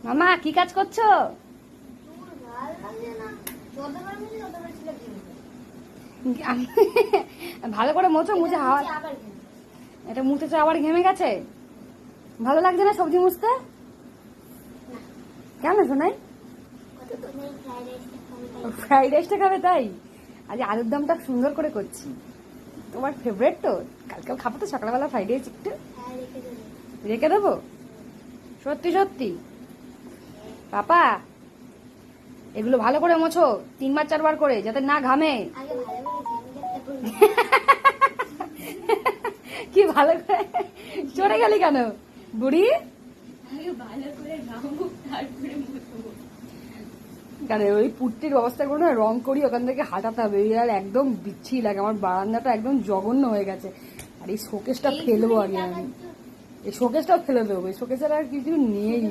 মামা কি কাজ করছো? ভালো করে মোছো, মুছে হাওয়া। এটা মুছেছো আবার ঘেমে গেছে। ভালো লাগছে না সবজি মুছতে? কেন শোনাই? ফ্রাইড রাইসটা খাবে তাই? আজ আলুর দমটা সুন্দর করে করছি, তোমার ফেভারিট তো। কালকেও খাবো তো সকালবেলা ফ্রাইড রাইস, একটু রেখে দেবো। সত্যি সত্যি পাপা, এগুলো ভালো করে মোছো 3 বার 4 বার করে, যাতে না ঘামে। কি ভালো করে চড়ে গেলি কেন বুড়ি? কারণ ওই পুট্টির অবস্থা করে না রং করি, ওখান থেকে হাঁটাতে হবে। আর একদম বিচ্ছি লাগে, আমার বারান্দাটা একদম জঘন্য হয়ে গেছে। আর এই শোকেসটা ফেলবো আগে আমি, এই শোকেসটাও ফেলে দেবো। এই শোকেসের আর কিছু নেই।